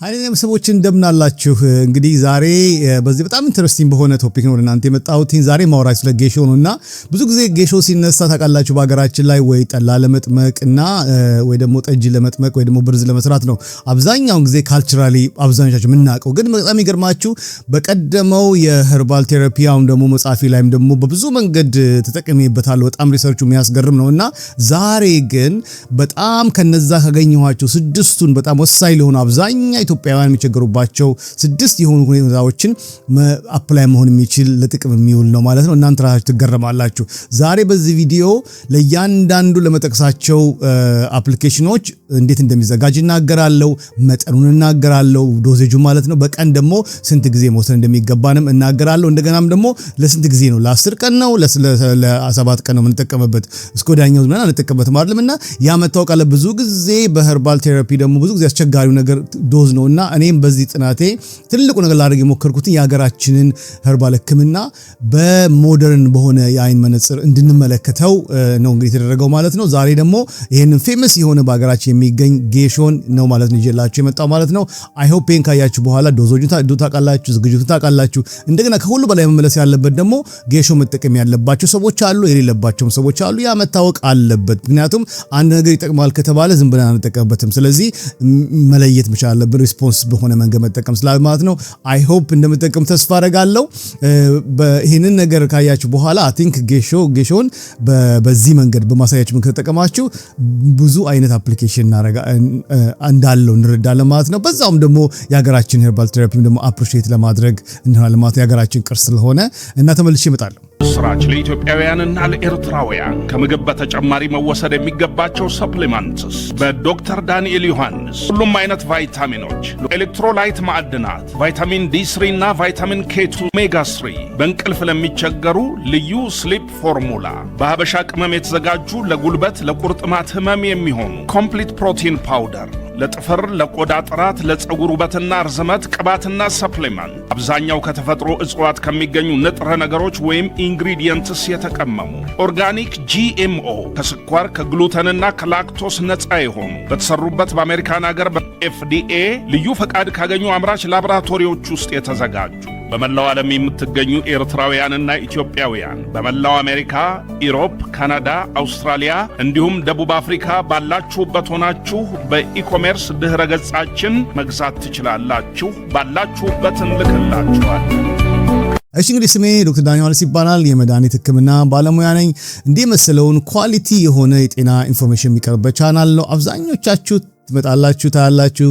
ሀይሌ ሰዎች እንደምናላችሁ እንግዲህ ዛሬ በዚህ በጣም ኢንተረስቲንግ በሆነ ቶፒክ ነው እናንተ የመጣሁት ዛሬ ማውራት ስለ ጌሾ ነውና ብዙ ጊዜ ጌሾ ሲነሳ ታውቃላችሁ በአገራችን ላይ ወይ ጠላ ለመጥመቅና ወይ ደግሞ ጠጅ ለመጥመቅ ወይ ደግሞ ብርዝ ለመስራት ነው አብዛኛው ጊዜ ካልቸራሊ አብዛኞቻችሁ ምናቀው ግን በጣም ይገርማችሁ በቀደመው የሄርባል ቴራፒ አሁን ደግሞ መጻፊ ላይም ደግሞ በብዙ መንገድ ተጠቅሜበታል በጣም ሪሰርቹ የሚያስገርም ነውና ዛሬ ግን በጣም ከነዛ ካገኘኋቸው ስድስቱን በጣም ወሳኝ ለሆነ አብዛኛው ኢትዮጵያውያን የሚቸገሩባቸው 6 የሆኑ ሁኔታዎችን አፕላይ መሆን የሚችል ለጥቅም የሚውል ነው ማለት ነው እናንተ ራሳችሁ ትገረማላችሁ ዛሬ በዚህ ቪዲዮ ለያንዳንዱ ለመጠቅሳቸው አፕሊኬሽኖች እንዴት እንደሚዘጋጅ እናገራለሁ መጠኑን እናገራለሁ ዶዜጁ ማለት ነው በቀን ደግሞ ስንት ጊዜ መውሰድ እንደሚገባንም እናገራለሁ እንደገናም ደግሞ ለስንት ጊዜ ነው ለ10 ቀን ነው ለ7 ቀን ነው የምንጠቀምበት እስኮዳኛው ምን አንጠቀምበት ማለምና ያ መታወቃለ ብዙ ጊዜ በሄርባል ቴራፒ ደግሞ ብዙ ጊዜ አስቸጋሪው ነገር ዶዝ ነውና እኔም በዚህ ጥናቴ ትልቁ ነገር ላደርግ የሞከርኩት የሀገራችንን ሄርባል ህክምና በሞደርን በሆነ የአይን መነጽር እንድንመለከተው ነው እንግዲህ የተደረገው ማለት ነው ዛሬ ደግሞ ይሄንን ፌመስ የሆነ በሀገራችን የሚገኝ ጌሾን ነው ማለት ነው ይዤላችሁ የመጣው ማለት ነው አይ ሆፕ ፔን ካያችሁ በኋላ ዶዞጁን ታውቃላችሁ ዝግጅቱን ታውቃላችሁ እንደገና ከሁሉ በላይ መመለስ ያለበት ደግሞ ጌሾ መጠቀም ያለባቸው ሰዎች አሉ የሌለባቸው ሰዎች አሉ ያ መታወቅ አለበት ምክንያቱም አንድ ነገር ይጠቅማል ከተባለ ዝም ብለን አንጠቀምበትም ስለዚህ መለየት መቻል አለብን ሪስፖንስ በሆነ መንገድ መጠቀም ስላል ማለት ነው አይ ሆፕ እንደምትጠቀሙ ተስፋ አደርጋለሁ በእሄንን ነገር ካያችሁ በኋላ አይ ቲንክ ጌሾን በዚህ መንገድ በማሳያችሁ ምን ከተጠቀማችሁ ብዙ አይነት አፕሊኬሽን እንዳለው እንረዳለን ማለት ነው በዛውም ደግሞ የሀገራችን ሄርባል ቴራፒም ደግሞ አፕሪሺየት ለማድረግ እንሆናለን ማለት የሀገራችን ቅርስ ስለሆነ እና ተመልሼ እመጣለሁ ስራች ለኢትዮጵያውያንና ለኤርትራውያን ከምግብ በተጨማሪ መወሰድ የሚገባቸው ሰፕሊመንትስ በዶክተር ዳንኤል ዮሐንስ ሁሉም አይነት ቫይታሚኖች ኤሌክትሮላይት ማዕድናት ቫይታሚን ዲ3 እና ቫይታሚን K2 ኦሜጋ 3 በእንቅልፍ ለሚቸገሩ ልዩ ስሊፕ ፎርሙላ በሀበሻ ቅመም የተዘጋጁ ለጉልበት ለቁርጥማት ህመም የሚሆኑ ኮምፕሊት ፕሮቲን ፓውደር ለጥፍር ለቆዳ ጥራት ለፀጉር ውበትና ርዝመት ቅባትና ሰፕሊመንት አብዛኛው ከተፈጥሮ እጽዋት ከሚገኙ ንጥረ ነገሮች ወይም ኢንግሪዲየንትስ የተቀመሙ ኦርጋኒክ GMO ከስኳር ከግሉተንና ከላክቶስ ነፃ የሆኑ በተሰሩበት በአሜሪካን ሀገር በFDA ልዩ ፈቃድ ካገኙ አምራች ላቦራቶሪዎች ውስጥ የተዘጋጁ በመላው ዓለም የምትገኙ ኤርትራውያንና ኢትዮጵያውያን በመላው አሜሪካ፣ ኢሮፕ፣ ካናዳ፣ አውስትራሊያ እንዲሁም ደቡብ አፍሪካ ባላችሁበት ሆናችሁ በኢኮሜርስ ድህረ ገጻችን መግዛት ትችላላችሁ ባላችሁበት እንልክላችኋለን እሺ እንግዲህ ስሜ ዶክተር ዳንኤል ዮሐንስ ይባላል የመድኃኒት ህክምና ባለሙያ ነኝ እንዲህ መሰለውን ኳሊቲ የሆነ የጤና ኢንፎርሜሽን የሚቀርብበት ቻናል ነው አብዛኞቻችሁ ትመጣላችሁ ታላላችሁ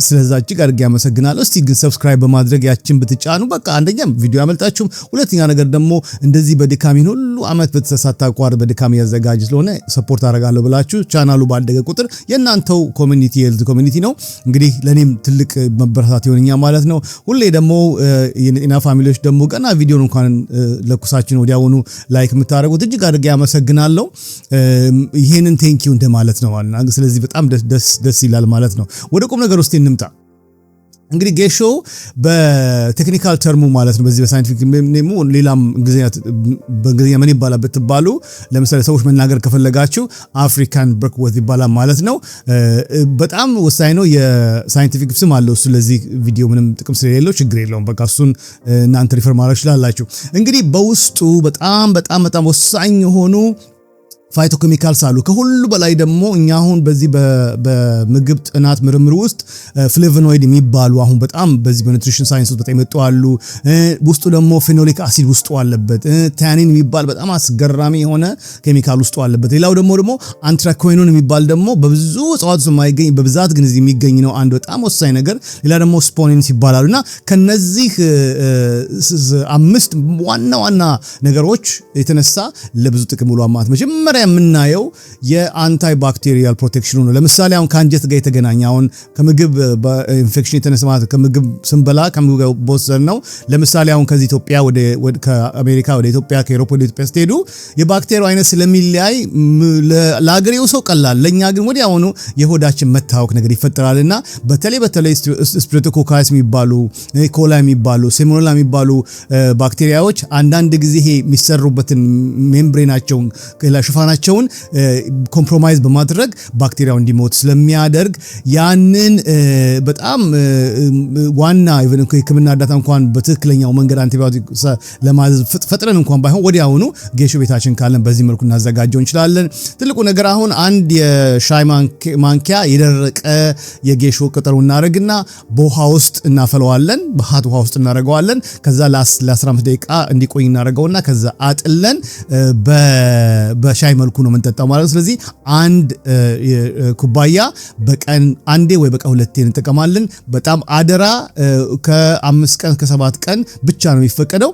ስለዛ እጅግ አድርጌ አመሰግናለሁ እስቲ ግን ሰብስክራይብ በማድረግ ያችን ብትጫኑ በቃ አንደኛ ቪዲዮ ያመልጣችሁም ሁለተኛ ነገር ደግሞ እንደዚህ በድካም ሁሉ አመት በተሳታቋር በድካም ያዘጋጅ ስለሆነ ሰፖርት አደርጋለሁ ብላችሁ ቻናሉ ባደገ ቁጥር የናንተው ኮሚኒቲ ሄልዝ ኮሚኒቲ ነው እንግዲህ ለኔም ትልቅ መበረታታት ይሆንኛ ማለት ነው ሁሌ ደግሞ የኔና ፋሚሊዎች ደግሞ ገና ቪዲዮን እንኳን ለኩሳችን ወዲያውኑ ላይክ የምታደርጉት እጅግ አድርጌ አመሰግናለሁ ይሄንን ቴንኪው እንደማለት ነው ማለት ስለዚህ በጣም ደስ ይላል ማለት ነው ወደ ቁም ነገር ውስጥ እንምጣ እንግዲህ ጌሾ በቴክኒካል ተርሙ ማለት ነው በዚህ በሳይንቲፊክ ኔሙ ሌላም በእንግሊዝኛ ምን ይባላል ብትባሉ ለምሳሌ ሰዎች መናገር ከፈለጋችሁ አፍሪካን ብርክወርት ይባላል ማለት ነው በጣም ወሳኝ ነው የሳይንቲፊክ ስም አለው ስለዚህ ቪዲዮ ምንም ጥቅም ስለሌለው ችግር የለውም በቃ እሱን እናንተ ሪፈር ማድረግ ይችላልላችሁ እንግዲህ በውስጡ በጣም ወሳኝ የሆኑ ፋይቶኬሚካልስ አሉ ከሁሉ በላይ ደግሞ እኛ አሁን በዚህ በምግብ ጥናት ምርምር ውስጥ ፍሌቮኖይድ የሚባሉ አሁን በጣም በዚህ በኒውትሪሽን ሳይንስ ውስጥ በጣም ይመጣሉ ውስጡ ደግሞ ፌኖሊክ አሲድ ውስጡ አለበት ታኒን የሚባል በጣም አስገራሚ የሆነ ኬሚካል ውስጡ አለበት ሌላው ደግሞ አንትራኮይኖን የሚባል ደግሞ በብዙ እጽዋት ውስጥ የማይገኝ በብዛት ግን እዚህ የሚገኝ ነው አንድ በጣም ወሳኝ ነገር ሌላ ደግሞ ስፖኒንስ ይባላሉና ከነዚህ 5 ዋና ነገሮች የተነሳ ለብዙ ጥቅም ውሎ አማት መጀመሪያ የምናየው የአንታይ ባክቴሪያል ፕሮቴክሽኑ ነው ለምሳሌ አሁን ካንጀት ጋር የተገናኘ አሁን ከምግብ ኢንፌክሽን የተነሳ ማለት ከምግብ ስንበላ ከምግብ ቦሰን ነው ለምሳሌ አሁን ከዚህ ኢትዮጵያ ወደ ከአሜሪካ ወደ ኢትዮጵያ ከዩሮፕ ወደ ኢትዮጵያ ስትሄዱ የባክቴሪያው አይነት ስለሚለያይ ለአገሬው ሰው ቀላል ለኛ ግን ወዲያውኑ የሆዳችን መታወክ ነገር ይፈጠራልና በተለይ ስትሬፕቶኮካስ የሚባሉ ኮላ የሚባሉ ሴሞኔላ የሚባሉ ባክቴሪያዎች አንዳንድ ጊዜ ይሄ የሚሰሩበትን ሜምብሬናቸውን ለሽፋን ሽፋናቸውን ኮምፕሮማይዝ በማድረግ ባክቴሪያው እንዲሞት ስለሚያደርግ ያንን በጣም ዋና ሕክምና እርዳታ እንኳን በትክክለኛው መንገድ አንቲባዮቲክ ለማዘዝ ፈጥረን እንኳን ባይሆን ወዲያውኑ ጌሾ ቤታችን ካለን በዚህ መልኩ እናዘጋጀው እንችላለን። ትልቁ ነገር አሁን አንድ የሻይ ማንኪያ የደረቀ የጌሾ ቅጠሉ እናደርግና በውሃ ውስጥ እናፈለዋለን። በሃት ውሃ ውስጥ እናደርገዋለን። ከዛ ለ15 ደቂቃ እንዲቆይ እናደርገውና ከዛ አጥለን በሻይ መልኩ ነው የምንጠጣው ማለት ነው። ስለዚህ አንድ ኩባያ በቀን አንዴ ወይ በቀን ሁለቴ እንጠቀማለን። በጣም አደራ ከ5 ቀን ከ7 ቀን ብቻ ነው የሚፈቀደው።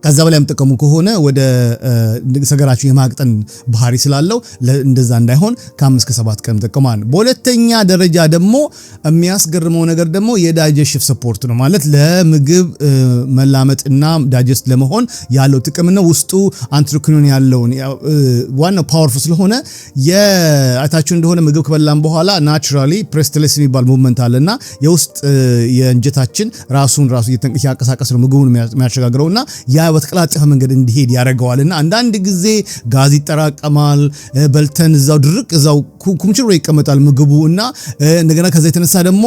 ከዛ በላይ የምትጠቀሙ ከሆነ ወደ ሰገራችሁ የማቅጠን ባህሪ ስላለው እንደዛ እንዳይሆን ከ5 እስከ 7 ቀን ተጠቀማን። በሁለተኛ ደረጃ ደግሞ የሚያስገርመው ነገር ደግሞ የዳይጀስቲቭ ሰፖርት ነው ማለት ለምግብ መላመጥና ዳይጀስት ለመሆን ያለው ጥቅም ነው። ውስጡ አንትሮኪኖን ያለውን ዋናው ፓወርፉል ስለሆነ የአይታችሁ እንደሆነ ምግብ ከበላን በኋላ ናቹራሊ ፕሬስተሌስ የሚባል ሙቭመንት አለና የውስጥ የእንጀታችን ራሱን እያንቀሳቀስ ነው ምግቡን የሚያሸጋግረውና ያ በተቀላጠፈ መንገድ እንዲሄድ ያደርገዋልና አንዳንድ ጊዜ ጋዝ ይጠራቀማል። በልተን እዛው ድርቅ እዛው ኩምችሮ ይቀመጣል ምግቡ እና እንደገና ከዛ የተነሳ ደግሞ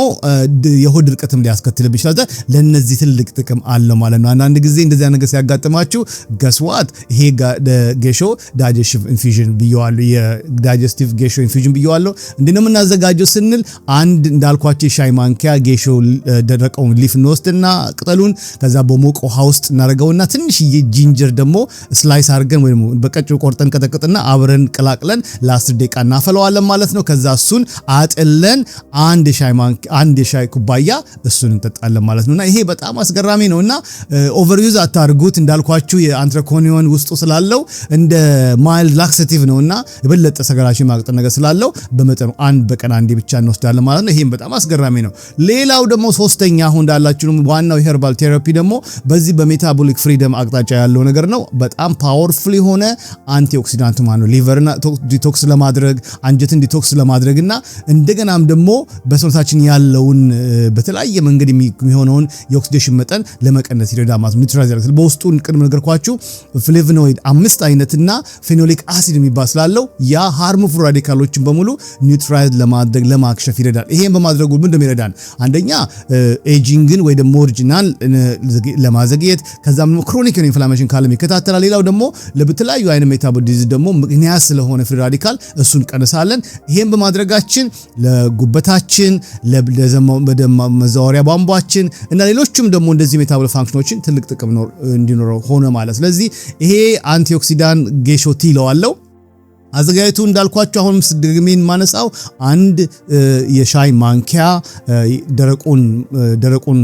የሆድ ድርቀትም ሊያስከትልብ ይችላል። ለነዚህ ትልቅ ጥቅም አለ ማለት ነው። አንዳንድ ጊዜ እንደዚህ ነገር ሲያጋጥማችሁ ገስዋት ይሄ ጌሾ ዳይጀስቲቭ ኢንፊዥን ብየዋለሁ። የዳይጀስቲቭ ጌሾ ኢንፊዥን ብየዋለሁ። እንዴት ነው የምናዘጋጀው ስንል አንድ እንዳልኳችሁ ሻይ ማንኪያ ጌሾ ደረቀውን ሊፍ እንወስድና ቅጠሉን ከዛ በሞቀ ውሃ ውስጥ እናደርገውና ትንሽዬ ጂንጀር ደግሞ ስላይስ አድርገን ወይም በቀጭኑ ቆርጠን ቀጠቅጥና አብረን ቀላቅለን ለ10 ደቂቃ እናፈለዋለን ማለት ነው። ከዛ እሱን አጥለን አንድ የሻይ ኩባያ እሱን እንጠጣለን ማለት ነውና ይሄ በጣም አስገራሚ ነውና ኦቨርዩዝ አታርጉት። እንዳልኳችሁ የአንትሮኮኒዮን ውስጡ ስላለው እንደ ማይልድ ላክሴቲቭ ነውና የበለጠ ሰገራችን ማቅጠን ነገር ስላለው በመጠኑ በቀን አንዴ ብቻ እንወስዳለን ማለት ነው። ይሄም በጣም አስገራሚ ነው። ሌላው ደግሞ ሶስተኛ አሁን እንዳላችሁ ዋናው ሄርባል ቴራፒ ደግሞ በዚህ በሜታቦሊክ ፍሪደም አቅጣጫ ያለው ነገር ነው። በጣም ፓወርፉል የሆነ አንቲኦክሲዳንት ማለት ነው። ሊቨርና ዲቶክስ ለማድረግ አንጀትን ዲቶክስ ለማድረግና እንደገናም ደግሞ በሰውነታችን ያለውን በተለያየ መንገድ የሚሆነውን የኦክሲዴሽን መጠን ለመቀነስ ይረዳ ማለት ነው። ኒውትራይዝ ያደርጋል። በውስጡ ቅድም ነገርኳችሁ ፍሌቮኖይድ 5 አይነትና ፌኖሊክ አሲድ የሚባል ስላለው ያ ሃርምፉል ራዲካሎችን በሙሉ ኒውትራይዝ ለማድረግ ለማክሸፍ ይረዳል። ይሄን በማድረጉ ምንድነው ይረዳል? አንደኛ ኤጂንግን ወይ ደግሞ ኦሪጂናል ለማዘግየት ከዛም ክሮኒክ ኢንፍላሜሽን ካለም ይከታተላል። ሌላው ደግሞ ለተለያዩ አይነት ሜታቦሊክ ዲዚዝ ደግሞ ምክንያት ስለሆነ ፍሪ ራዲካል እሱን ቀንሳለን። ይሄን በማድረጋችን ለጉበታችን ለደም መዛወሪያ ቧንቧችን እና ሌሎችም ደግሞ እንደዚህ ሜታቦሊክ ፋንክሽኖችን ትልቅ ጥቅም እንዲኖረው ሆነ ማለት። ስለዚህ ይሄ አንቲኦክሲዳንት ጌሾ ቲ ይለዋለሁ። አዘጋጅቱ እንዳልኳችሁ አሁን ደግሜን ማነሳው አንድ የሻይ ማንኪያ ደረቁን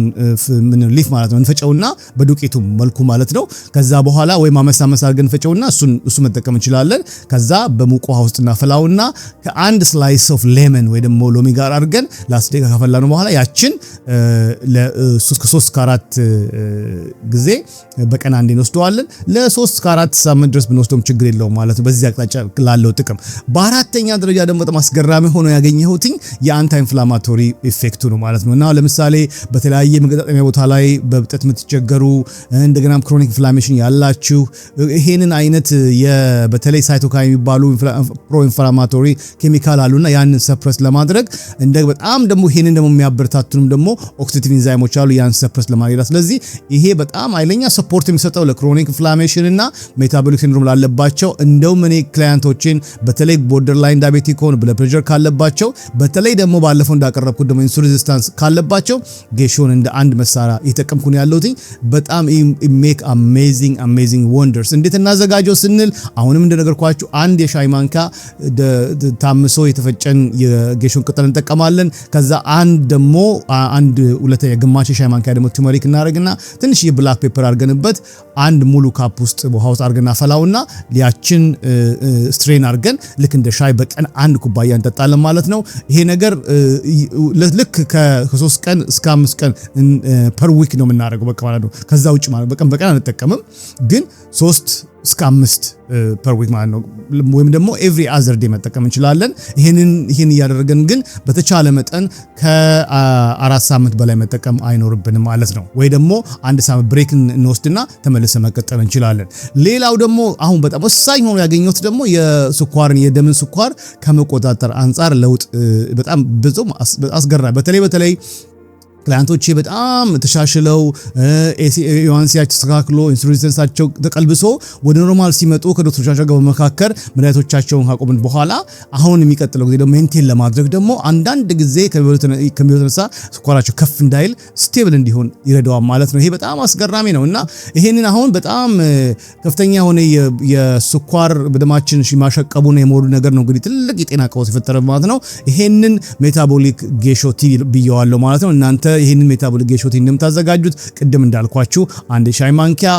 ምን ሊፍ ማለት ነው እንፈጨውና በዱቄቱ መልኩ ማለት ነው። ከዛ በኋላ ወይ ማመሳ አድርገን ፈጨውና እሱ መጠቀም እንችላለን። ከዛ በሙቅ ውሃ ውስጥ እናፈላውና ከአንድ ስላይስ ኦፍ ሌመን ወይ ደግሞ ሎሚ ጋር አድርገን ላስደጋ ካፈላነው በኋላ ያችን ለ3-4 ጊዜ በቀን አንዴ እንወስደዋለን። ለ3-4 ሳምንት ድረስ ብንወስደውም ችግር የለውም ማለት ነው። በዚህ አቅጣጫ ላለው ጥቅም በአራተኛ ደረጃ ደግሞ በጣም አስገራሚ ሆኖ ያገኘሁት የአንታይ ኢንፍላማቶሪ ኢፌክቱ ነው ማለት ነው። እና ለምሳሌ በተለያየ መገጣጠሚያ ቦታ ላይ በብጠት የምትቸገሩ እንደገናም ክሮኒክ ኢንፍላሜሽን ያላችሁ ይሄንን አይነት በተለይ ሳይቶካይን የሚባሉ ፕሮ ኢንፍላማቶሪ ኬሚካል አሉና ያንን ሰፕረስ ለማድረግ በጣም ደግሞ ይሄንን ደግሞ የሚያበረታቱንም ደግሞ ኦክሲዳቲቭ ኢንዛይሞች አሉ ያን ሰፕረስ ለማድረግ። ስለዚህ ይሄ በጣም ኃይለኛ ሰፖርት የሚሰጠው ለክሮኒክ ኢንፍላሜሽን እና ሜታቦሊክ ሲንድሮም ላለባቸው እንደውም እኔ ክላይንቶችን በተለይ ቦርደርላይን ዳያቤቲክ ሆነ ብለድ ፕሬሸር ካለባቸው በተለይ ደግሞ ባለፈው እንዳቀረብኩት ደግሞ ኢንሱሊን ሬዚስታንስ ካለባቸው ጌሾን እንደ አንድ መሳሪያ እየተጠቀምኩ ነው ያለሁት። በጣም ሜክ አሜዚንግ ወንደርስ። እንዴት እናዘጋጀው ስንል አሁንም እንደነገርኳችሁ አንድ የሻይ ማንኪያ ታምሶ የተፈጨን የጌሾን ቅጠል እንጠቀማለን። ከዛ አንድ ሁለተኛ ግማሽ የሻይ ማንኪያ ደግሞ ቱርመሪክ እናደርግና ትንሽ የብላክ ፔፐር አድርገንበት አንድ ሙሉ ካፕ ውስጥ ውሃ ውስጥ አድርገን አፈላውና ያችን ስትሬን አድርገን ልክ እንደ ሻይ በቀን አንድ ኩባያ እንጠጣለን ማለት ነው። ይሄ ነገር ልክ ከ3 ቀን እስከ 5 ቀን ፐር ዊክ ነው የምናደርገው በቃ ማለት ነው። ከዛ ውጭ ማለት በቀን አንጠቀምም፣ ግን እስከ 5 ፐር ዊክ ማለት ነው ወይም ደግሞ ኤቭሪ አዘር ዴይ መጠቀም እንችላለን። ይሄን እያደረገን ግን በተቻለ መጠን ከ4 ሳምንት በላይ መጠቀም አይኖርብንም ማለት ነው። ወይ ደግሞ 1 ሳምንት ብሬክ እንወስድና ተመልሰን መቀጠል እንችላለን። ሌላው ደግሞ አሁን በጣም ወሳኝ ሆኖ ያገኘሁት ደግሞ የደምን ስኳር ከመቆጣጠር አንጻር ለውጥ በጣም ብዙ አስገራሚ በተለይ ክላይንቶቼ በጣም ተሻሽለው ኤዋንሲያቸው ተስተካክሎ ኢንሱሊን ሬዚስታንሳቸው ተቀልብሶ ወደ ኖርማል ሲመጡ ከዶክተሮቻቸው ጋር በመካከር መድኃኒቶቻቸውን ካቆምን በኋላ አሁን የሚቀጥለው ጊዜ ደግሞ ሜንቴን ለማድረግ ደግሞ አንዳንድ ጊዜ ከሚወተነሳ ስኳራቸው ከፍ እንዳይል ስቴብል እንዲሆን ይረዳዋል ማለት ነው። ይሄ በጣም አስገራሚ ነው እና ይሄንን አሁን በጣም ከፍተኛ የሆነ የስኳር በደማችን ማሸቀቡና የመወዱ ነገር ነው እንግዲህ ትልቅ የጤና ቀውስ የፈጠረ ማለት ነው። ይሄንን ሜታቦሊክ ጌሾ ቲ ብየዋለሁ ማለት ነው። እናንተ ይሄንን ሜታቦሊክ ጌሾ ቲ እንደምታዘጋጁት ቅድም እንዳልኳችሁ 1 ሻይ ማንኪያ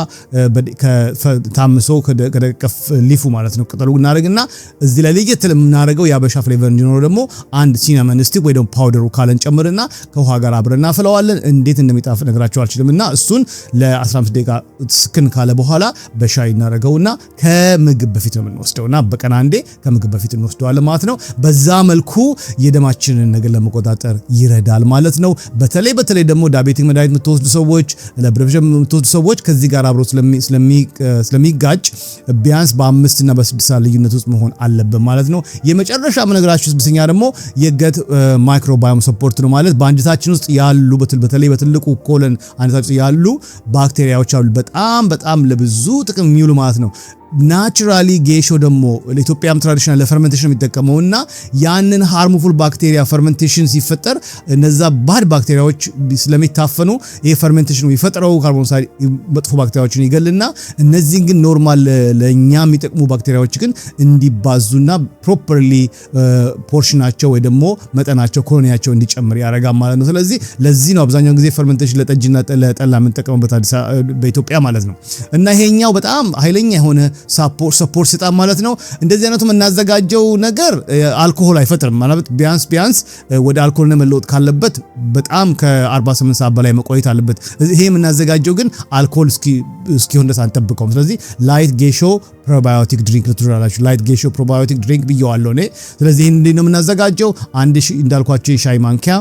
ታምሶ ከደቀፍ ሊፉ ማለት ነው ቅጠሉ እናደርግና እዚህ ላይ ለየት የምናደርገው የአበሻ ፍሌቨር እንዲኖር ደግሞ 1 ሲናመን ስቲክ ወይ ደግሞ ፓውደሩ ካለን ጨምርና ከውሃ ጋር አብረን እናፈላዋለን። እንዴት እንደሚጣፍጥ ነግራችሁ አልችልምና እሱን ለ15 ደቂቃ ስክን ካለ በኋላ በሻይ እናደርገውና ከምግብ በፊት ነው የምንወስደውና በቀን አንዴ ከምግብ በፊት እንወስደዋለን ማለት ነው። በዛ መልኩ የደማችንን ነገር ለመቆጣጠር ይረዳል ማለት ነው። በተለይ ደግሞ ዳያቤቲክ መድኃኒት የምትወስዱ ሰዎች ለብለድ ፕሬሸር የምትወስዱ ሰዎች ከዚህ ጋር አብሮ ስለሚጋጭ ቢያንስ በ5 እና በ6 ሰዓት ልዩነት ውስጥ መሆን አለበት ማለት ነው። የመጨረሻ መነግራችሁ ስድስተኛ ደግሞ የገት ማይክሮባዮም ሰፖርት ነው ማለት በአንጀታችን ውስጥ ያሉ በተለይ በትልቁ ኮለን አንጀታችን ያሉ ባክቴሪያዎች አሉ በጣም ለብዙ ጥቅም የሚውሉ ማለት ነው። ናቹራሊ ጌሾ ደግሞ ለኢትዮጵያም ትራዲሽናል ለፈርመንቴሽን የሚጠቀመውና ያንን ሃርሙፉል ባክቴሪያ ፈርመንቴሽን ሲፈጠር እነዛ ባድ ባክቴሪያዎች ስለሚታፈኑ ይሄ ፈርመንቴሽን የሚፈጠረው ካርቦን ዳይኦክሳይድ መጥፎ ባክቴሪያዎችን ይገልና እነዚህን ግን ኖርማል ለኛ የሚጠቅሙ ባክቴሪያዎች ግን እንዲባዙና ፕሮፐርሊ ፖርሽናቸው ወይ ደግሞ መጠናቸው ኮሎኒያቸው እንዲጨምር ያደርጋል ማለት ነው። ስለዚህ ለዚህ ነው አብዛኛው ጊዜ ፈርመንቴሽን ለጠጅና ለጠላ የምንጠቀምበት በኢትዮጵያ ማለት ነው። እና ይሄኛው በጣም ኃይለኛ የሆነ ሰፖርት ሲጣ ማለት ነው። እንደዚህ አይነቱ የምናዘጋጀው ነገር አልኮሆል አይፈጥርም ማለት ቢያንስ ወደ አልኮሆል መለወጥ ካለበት በጣም ከ48 ሰዓት በላይ መቆየት አለበት። ይሄ የምናዘጋጀው ግን አልኮሆል እስኪሆን ድረስ አንጠብቀውም። ስለዚህ ላይት ጌሾ ፕሮባዮቲክ ድሪንክ ልትራላችሁ ላይት ጌሾ ፕሮባዮቲክ ድሪንክ ብየዋለሁ እኔ። ስለዚህ ይሄን እንዴት ነው የምናዘጋጀው? እንዳልኳችሁ የሻይ ማንኪያ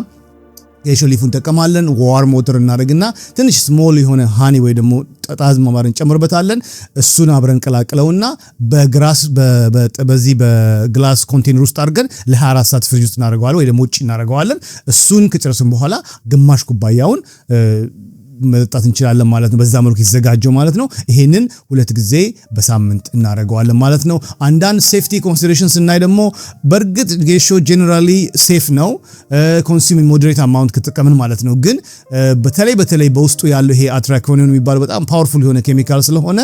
ጌሾ ሊፉን ተቀማለን ዋርም ወተር እናደርግና ትንሽ ስሞል የሆነ ሃኒ ወይ ደግሞ ጣዝ ማማርን ጨምርበታለን። እሱን አብረን ቀላቅለውና በዚህ በግላስ ኮንቴነር ውስጥ አድርገን ለ24 ሰዓት ፍሪጅ ውስጥ እናደርገዋለን ወይ ደግሞ ውጪ እናደርገዋለን። እሱን ከጨረስን በኋላ ግማሽ ኩባያውን መጠጣት እንችላለን ማለት ነው። በዛ መልኩ ይዘጋጀው ማለት ነው። ይሄንን 2 ጊዜ በሳምንት እናደርገዋለን ማለት ነው። አንዳንድ ሴፍቲ ኮንሲደሬሽንስ ስናይ ደግሞ በእርግጥ ጌሾ ጄነራሊ ሴፍ ነው ኮንሱም ሞዴሬት አማውንት ከተጠቀምን ማለት ነው። ግን በተለይ በውስጡ ያለው ይሄ አትራኮኒን የሚባለው በጣም ፓወርፉል የሆነ ኬሚካል ስለሆነ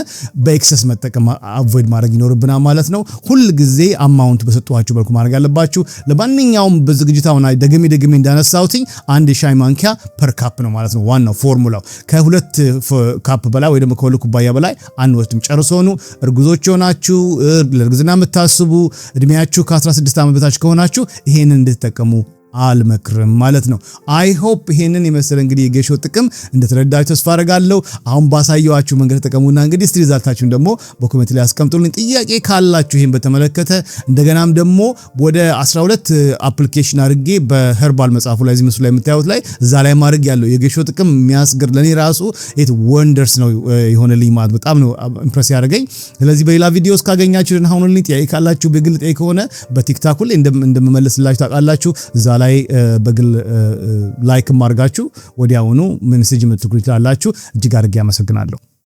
በኤክሰስ መጠቀም አቮይድ ማድረግ ይኖርብናል ማለት ነው። ሁል ጊዜ አማውንት በሰጧችሁ መልኩ ማድረግ አለባችሁ። ለማንኛውም በዝግጅታው ደግሜ እንዳነሳሁት 1 ሻይ ማንኪያ ፐር ካፕ ነው ማለት ነው ዋናው ፎርሙላ። ከ2 ካፕ በላይ ወይ ደግሞ ከ2 ኩባያ በላይ አንወስድም ጨርሶኑ። እርጉዞች ሆናችሁ ለእርግዝና የምታስቡ እድሜያችሁ ከ16 ዓመት በታች ከሆናችሁ ይሄንን እንድትጠቀሙ አልመክርም ማለት ነው። አይ ሆፕ ይሄንን የመሰለ እንግዲህ የጌሾ ጥቅም እንደተረዳችሁ ተስፋ አደርጋለሁ። አሁን ባሳየዋችሁ መንገድ ተጠቀሙና እንግዲህ እስቲ ሪዛልታችሁን ደግሞ በኮሜንት ላይ አስቀምጡልኝ። ጥያቄ ካላችሁ ይሄን በተመለከተ እንደገናም ደግሞ ወደ 12 አፕሊኬሽን አድርጌ በሄርባል መጽሐፉ ላይ እዚህ ምስሉ ላይ የምታዩት ላይ እዛ ላይ ማድረግ ያለው የጌሾ ጥቅም የሚያስገር ለኔ ራሱ ኢት ወንደርስ ነው የሆነልኝ ማለት በጣም ነው ኢምፕረስ ያደረገኝ። ስለዚህ በሌላ ቪዲዮ እስካገኛችሁ ደህና ሁኑልኝ። ጥያቄ ካላችሁ በግል ጥያቄ ከሆነ በቲክታክ ላይ እንደምመለስላችሁ ታውቃላችሁ። እዛ ላይ በግል ላይክ ማድረጋችሁ ወዲያውኑ ሜሴጅ ምትልኩ ይችላልላችሁ። እጅግ አድርጌ አመሰግናለሁ።